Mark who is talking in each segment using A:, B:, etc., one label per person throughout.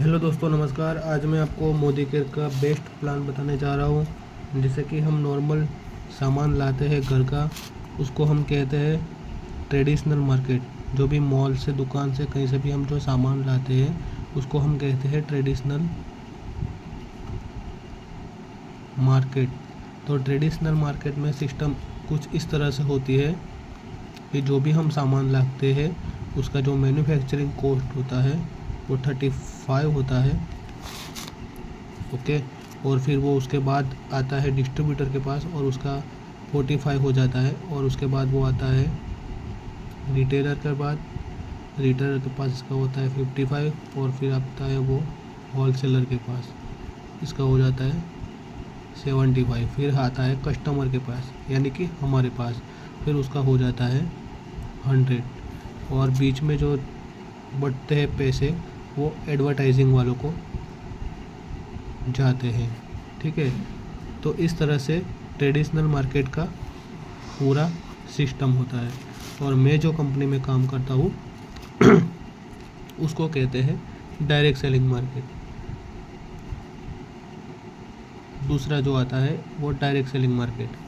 A: Hello दोस्तों, नमस्कार। आज मैं आपको मोदी केयर का बेस्ट प्लान बताने जा रहा हूँ। जैसे कि हम नॉर्मल सामान लाते हैं घर का, उसको हम कहते हैं ट्रेडिशनल मार्केट। जो भी मॉल से, दुकान से, कहीं से भी हम जो सामान लाते हैं उसको हम कहते हैं ट्रेडिशनल मार्केट। तो ट्रेडिशनल मार्केट में सिस्टम कुछ इस तरह से होती है कि जो भी हम सामान लाते हैं उसका जो मैन्युफैक्चरिंग कॉस्ट होता है वो 35 होता है। ओके। और फिर वो उसके बाद आता है डिस्ट्रीब्यूटर के पास और उसका 45 हो जाता है। और उसके बाद वो आता है रिटेलर के पास इसका होता है 55। और फिर आता है वो होलसेलर के पास, इसका हो जाता है 75। फिर आता है कस्टमर के पास यानी कि हमारे पास, फिर उसका हो जाता है 100। और बीच में जो बढ़ते हैं पैसे वो एडवर्टाइजिंग वालों को जाते हैं। ठीक है। तो इस तरह से ट्रेडिशनल मार्केट का पूरा सिस्टम होता है। और मैं जो कंपनी में काम करता हूँ उसको कहते हैं डायरेक्ट सेलिंग मार्केट। दूसरा जो आता है वो direct selling market.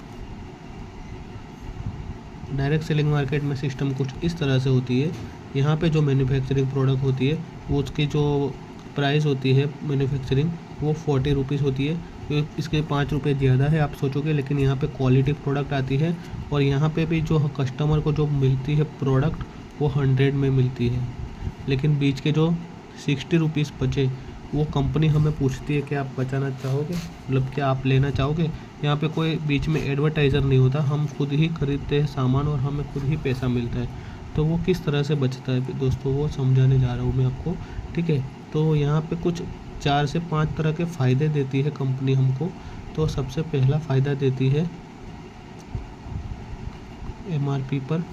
A: Direct selling market में सिस्टम कुछ इस तरह से होती है। यहाँ पे जो मैन्युफैक्चरिंग प्रोडक्ट होती है वो उसकी जो प्राइस होती है मैन्युफैक्चरिंग वो 40 रुपीज़ होती है। तो इसके 5 रुपये ज़्यादा है आप सोचोगे, लेकिन यहाँ पे क्वालिटी प्रोडक्ट आती है। और यहाँ पे भी जो कस्टमर को जो मिलती है प्रोडक्ट वो 100 में मिलती है। लेकिन बीच के जो 60 रुपीज़ बचे वो कंपनी हमें पूछती है कि आप बचाना चाहोगे, मतलब क्या आप लेना चाहोगे। यहाँ पे कोई बीच में एडवर्टाइज़र नहीं होता, हम खुद ही खरीदते हैं सामान और हमें खुद ही पैसा मिलता है। तो वो किस तरह से बचता है दोस्तों, वो समझाने जा रहा हूँ मैं आपको। ठीक है। तो यहाँ पे कुछ 4 से 5 तरह के फ़ायदे देती है कंपनी हमको। तो सबसे पहला फ़ायदा देती है MRP पर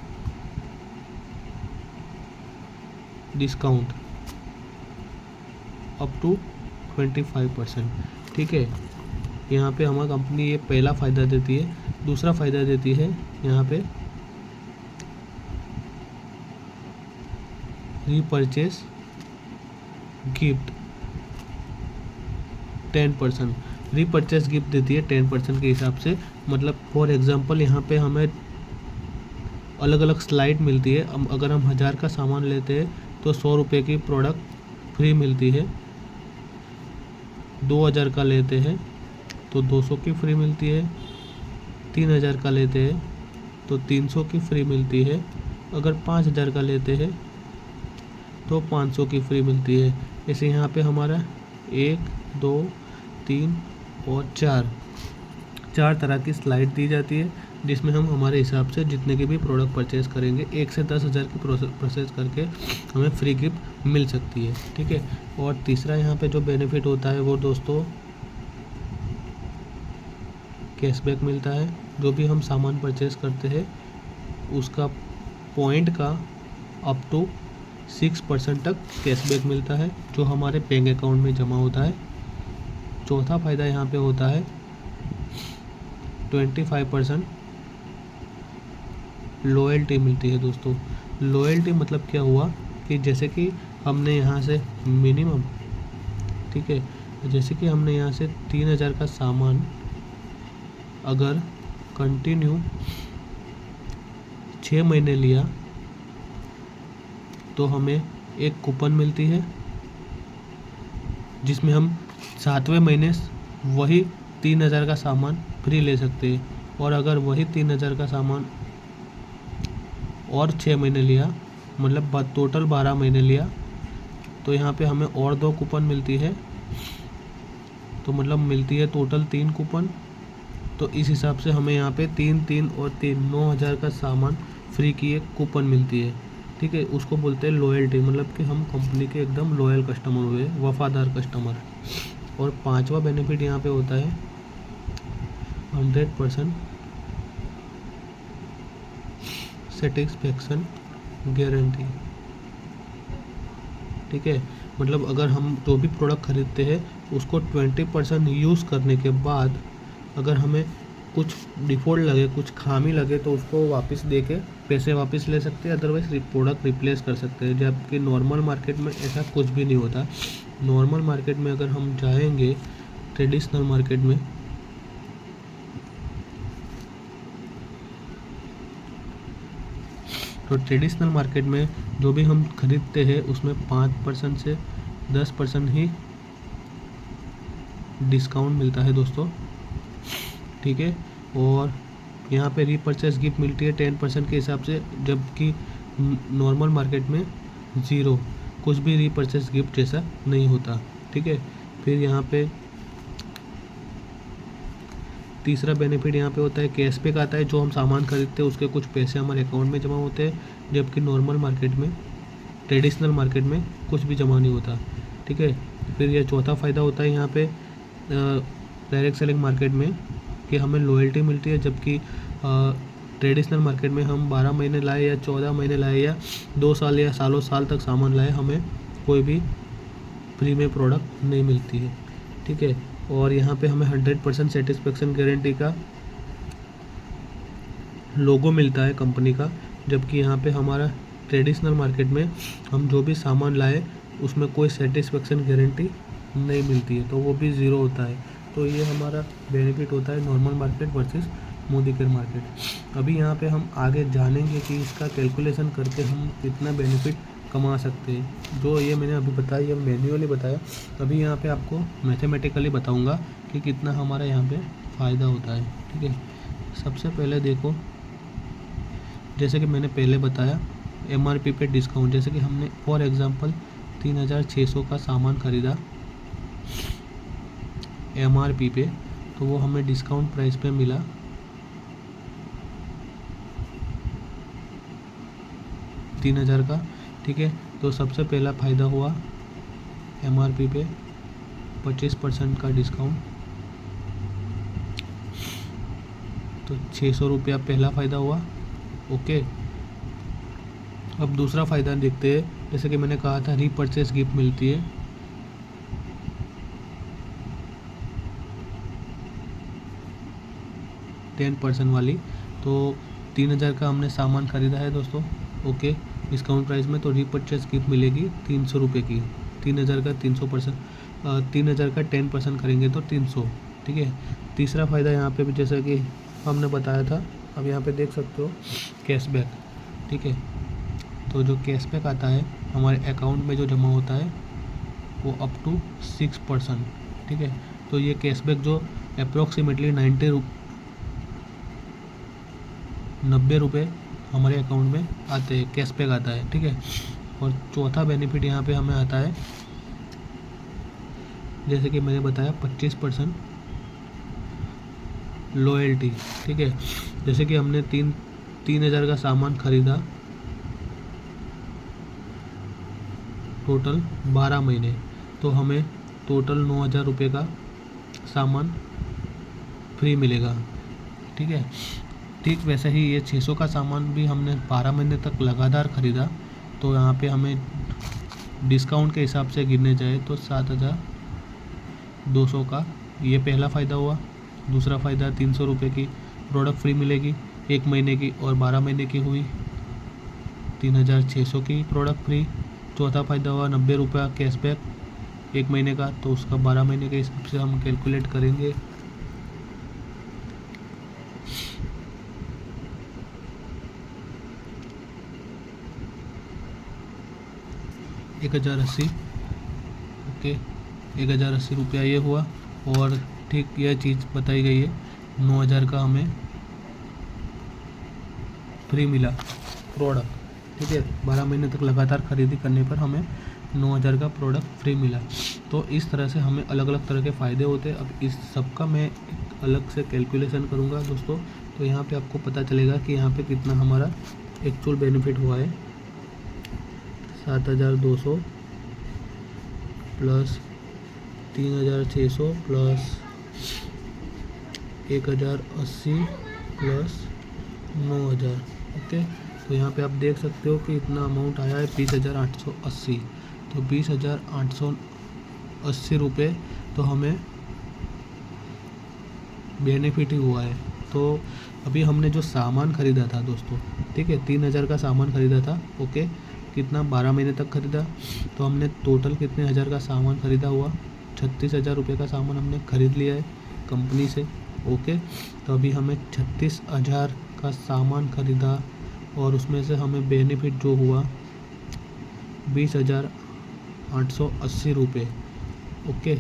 A: डिस्काउंट अप टू 25%। ठीक है। यहाँ पे हमारी कंपनी ये पहला फ़ायदा देती है। दूसरा फ़ायदा देती है यहाँ पे रीपरचेस गिफ्ट 10%। रीपरचेस गिफ्ट देती है 10% के हिसाब से। मतलब फॉर एग्जांपल यहाँ पे हमें अलग अलग स्लाइड मिलती है। अगर हम 1000 का सामान लेते हैं तो 100 रुपये की प्रोडक्ट फ्री मिलती है। 2000 का लेते हैं तो 200 की फ्री मिलती है। 3000 का लेते हैं तो 300 की फ्री मिलती है। अगर 5000 का लेते हैं तो 500 की फ्री मिलती है। ऐसे यहाँ पे हमारा 1, 2, 3 और 4 तरह की स्लाइड दी जाती है, जिसमें हम हमारे हिसाब से जितने के भी प्रोडक्ट परचेज़ करेंगे 1 से 10,000 की प्रोसेस करके हमें फ्री गिफ्ट मिल सकती है। ठीक है। और तीसरा यहाँ पे जो बेनिफिट होता है वो दोस्तों कैशबैक मिलता है। जो भी हम सामान परचेज़ करते हैं उसका पॉइंट का अप टू 6% तक कैशबैक मिलता है, जो हमारे बैंक अकाउंट में जमा होता है। चौथा फ़ायदा यहाँ पे होता है 25% लॉयल्टी मिलती है दोस्तों। लॉयल्टी मतलब क्या हुआ कि जैसे कि हमने यहाँ से मिनिमम, ठीक है, जैसे कि हमने यहाँ से 3000 का सामान अगर कंटिन्यू 6 महीने लिया तो हमें एक कूपन मिलती है, जिसमें हम 7वें महीने वही 3000 का सामान फ्री ले सकते हैं। और अगर वही 3000 का सामान और 6 महीने लिया, मतलब टोटल 12 महीने लिया, तो यहाँ पे हमें और 2 कूपन मिलती है। तो मतलब मिलती है टोटल 3 कूपन। तो इस हिसाब से हमें यहाँ पे 3 और 3 9000 का सामान फ्री की एक कूपन मिलती है। ठीक है। उसको बोलते हैं लॉयल्टी, मतलब कि हम कंपनी के एकदम लॉयल कस्टमर हुए, वफ़ादार कस्टमर। और 5वां बेनिफिट यहाँ पे होता है 100% सेटिस्फेक्शन गारंटी। ठीक है। मतलब अगर हम जो भी प्रोडक्ट खरीदते हैं उसको 20% यूज़ करने के बाद अगर हमें कुछ डिफ़ॉल्ट लगे, कुछ खामी लगे, तो उसको वापस दे के पैसे वापस ले सकते हैं, अदरवाइज प्रोडक्ट रिप्लेस कर सकते हैं, जबकि नॉर्मल मार्केट में ऐसा कुछ भी नहीं होता। नॉर्मल मार्केट में अगर हम जाएंगे, ट्रेडिशनल मार्केट में, तो ट्रेडिशनल मार्केट में जो भी हम खरीदते हैं उसमें 5% से 10% ही डिस्काउंट मिलता है दोस्तों, ठीक है। और यहाँ पे रीपरचेस गिफ्ट मिलती है 10% के हिसाब से, जबकि नॉर्मल मार्केट में ज़ीरो, कुछ भी रीपरचेस गिफ्ट जैसा नहीं होता, ठीक है। फिर यहाँ पे तीसरा बेनिफिट यहाँ पे होता है कैशबैक आता है। जो हम सामान खरीदते हैं उसके कुछ पैसे हमारे अकाउंट में जमा होते हैं, जबकि नॉर्मल मार्केट में, ट्रेडिशनल मार्केट में कुछ भी जमा नहीं होता, ठीक है। फिर यह चौथा फ़ायदा होता है यहाँ पे डायरेक्ट सेलिंग मार्केट में कि हमें लॉयल्टी मिलती है, जबकि ट्रेडिशनल मार्केट में हम 12 महीने लाए या 14 महीने लाए या 2 साल या सालों साल तक सामान लाए, हमें कोई भी फ्री में प्रोडक्ट नहीं मिलती है, ठीक है। और यहाँ पे हमें 100% सेटिस्फेक्शन गारंटी का लोगो मिलता है कंपनी का, जबकि यहाँ पे हमारा ट्रेडिशनल मार्केट में हम जो भी सामान लाए उसमें कोई सेटिस्फेक्शन गारंटी नहीं मिलती है, तो वो भी ज़ीरो होता है। तो ये हमारा बेनिफिट होता है normal market versus Modi care market. अभी यहाँ पे हम आगे जानेंगे कि इसका कैलकुलेशन करके हम कितना बेनिफिट कमा सकते हैं। जो ये मैंने अभी बताया, ये मैन्युअली बताया, अभी यहाँ पे आपको मैथमेटिकली बताऊँगा कि कितना हमारा यहाँ पे फ़ायदा होता है, ठीक है। सबसे पहले देखो, जैसे कि मैंने पहले बताया MRP पे डिस्काउंट, जैसे कि हमने फॉर एग्ज़ाम्पल 3600 का सामान ख़रीदा MRP पे, तो वो हमें डिस्काउंट प्राइस पे मिला 3000 का, ठीक है। तो सबसे पहला फ़ायदा हुआ MRP पे 25% का डिस्काउंट, तो 600 रुपया पहला फ़ायदा हुआ, ओके। अब दूसरा फ़ायदा देखते हैं। जैसे कि मैंने कहा था रीपरचेस गिफ्ट मिलती है, %10 वाली, तो 3000 का हमने सामान ख़रीदा है दोस्तों, ओके, डिस्काउंट प्राइस में, तो रीपरचेस गिफ्ट मिलेगी 300 रुपये की। 3000 का 300%, 3000 का 10% करेंगे तो 300, ठीक है। तीसरा फ़ायदा यहाँ पे भी जैसा कि हमने बताया था, अब यहाँ पे देख सकते हो कैशबैक, ठीक है। तो जो कैशबैक आता है हमारे अकाउंट में जो जमा होता है वो अप टू 6%, ठीक है। तो ये कैशबैक जो अप्रोक्सीमेटली 90 रुपये हमारे अकाउंट में आते हैं, कैशबैक आता है, ठीक है। और चौथा बेनिफिट यहाँ पे हमें आता है, जैसे कि मैंने बताया 25% लॉयल्टी, ठीक है। जैसे कि हमने 3000 का सामान खरीदा टोटल 12 महीने, तो हमें टोटल 9000 रुपये का सामान फ्री मिलेगा, ठीक है। ठीक वैसे ही ये 600 का सामान भी हमने 12 महीने तक लगातार ख़रीदा, तो यहाँ पे हमें डिस्काउंट के हिसाब से गिनने जाए तो 7200 का ये पहला फ़ायदा हुआ। दूसरा फ़ायदा 300 रुपये की प्रोडक्ट फ्री मिलेगी 1 महीने की, और 12 महीने की हुई 3600 की प्रोडक्ट फ्री। चौथा फ़ायदा हुआ 90 रुपये कैशबैक 1 महीने का, तो उसका 12 महीने के हिसाब से हम कैलकुलेट करेंगे। ₹1080, ओके, 1080 रुपया ये हुआ। और ठीक यह चीज़ बताई गई है 9000 का हमें फ्री मिला प्रोडक्ट, ठीक है। 12 महीने तक लगातार खरीदी करने पर हमें 9000 का प्रोडक्ट फ्री मिला। तो इस तरह से हमें अलग अलग तरह के फ़ायदे होते हैं। अब इस सब का मैं अलग से कैलकुलेशन करूँगा दोस्तों, तो यहाँ पे आपको पता चलेगा कि यहाँ पे कितना हमारा एक्चुअल बेनिफिट हुआ है। 7200 प्लस 3600 प्लस 1080 प्लस 9000, ओके। तो यहाँ पे आप देख सकते हो कि इतना अमाउंट आया है 20,880। तो 20,880 रुपये तो हमें बेनिफिट ही हुआ है। तो अभी हमने जो सामान ख़रीदा था दोस्तों, ठीक है, 3,000 का सामान ख़रीदा था। ओके, कितना 12 महीने तक ख़रीदा, तो हमने टोटल कितने हज़ार का सामान ख़रीदा हुआ, 36,000 रुपये का सामान हमने ख़रीद लिया है कंपनी से। ओके, तो अभी हमें 36,000 का सामान ख़रीदा और उसमें से हमें बेनिफिट जो हुआ 20,880 रुपये। ओके,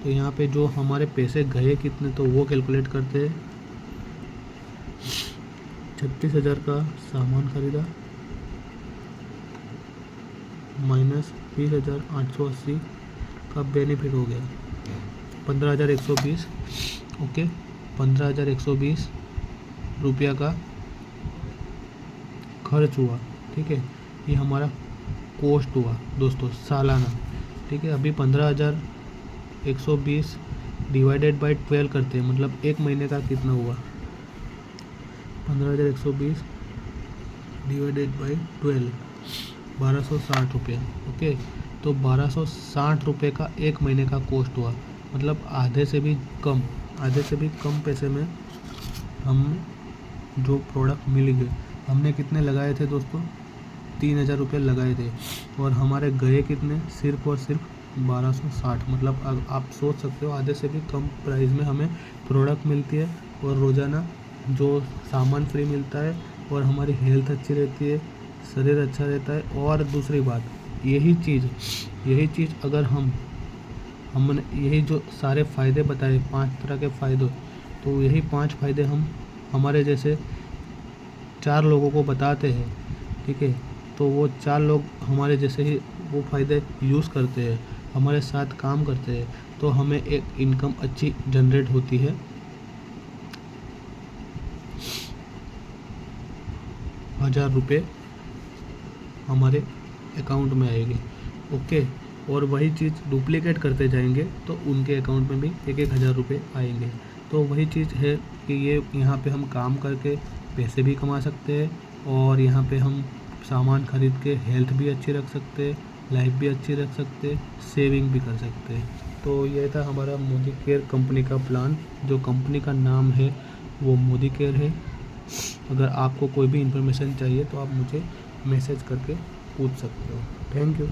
A: तो यहाँ पे जो हमारे पैसे गए कितने, तो वो कैलकुलेट करते हैं। 36,000 का सामान ख़रीदा माइनस 20,880 का बेनिफिट हो गया 15,120। ओके, 15,120 रुपया का खर्च हुआ। ठीक है, ये हमारा कॉस्ट हुआ दोस्तों सालाना। ठीक है, अभी 15,120 डिवाइडेड बाय 12 करते हैं, मतलब एक महीने का कितना हुआ, 15,120 डिवाइडेड बाई 12, 1260 रुपये। ओके, तो 1260 रुपये का एक महीने का कॉस्ट हुआ, मतलब आधे से भी कम पैसे में हम जो प्रोडक्ट मिल गए। हमने कितने लगाए थे दोस्तों, 3,000 रुपये लगाए थे और हमारे गए कितने, सिर्फ और सिर्फ 1260। मतलब अब आप सोच सकते हो आधे से भी कम प्राइस में हमें प्रोडक्ट मिलती है और रोज़ाना जो सामान फ्री मिलता है और हमारी हेल्थ अच्छी रहती है, शरीर अच्छा रहता है। और दूसरी बात, यही चीज़ अगर हमने यही जो सारे फ़ायदे बताए, 5 तरह के फ़ायदे, तो यही 5 फ़ायदे हम हमारे जैसे 4 लोगों को बताते हैं। ठीक है, तो वो 4 लोग हमारे जैसे ही वो फ़ायदे यूज़ करते हैं, हमारे साथ काम करते हैं, तो हमें एक इनकम अच्छी जनरेट होती है। 1,000 रुपये हमारे अकाउंट में आएगी। ओके, और वही चीज़ डुप्लीकेट करते जाएंगे तो उनके अकाउंट में भी 1,000 रुपये आएंगे। तो वही चीज़ है कि ये यहाँ पे हम काम करके पैसे भी कमा सकते हैं और यहाँ पे हम सामान ख़रीद के हेल्थ भी अच्छी रख सकते हैं, लाइफ भी अच्छी रख सकते हैं, सेविंग भी कर सकते हैं। तो ये था हमारा मोदी केयर कंपनी का प्लान। जो कंपनी का नाम है वो मोदी केयर है। अगर आपको कोई भी इन्फॉर्मेशन चाहिए तो आप मुझे मैसेज करके पूछ सकते हो। Thank you.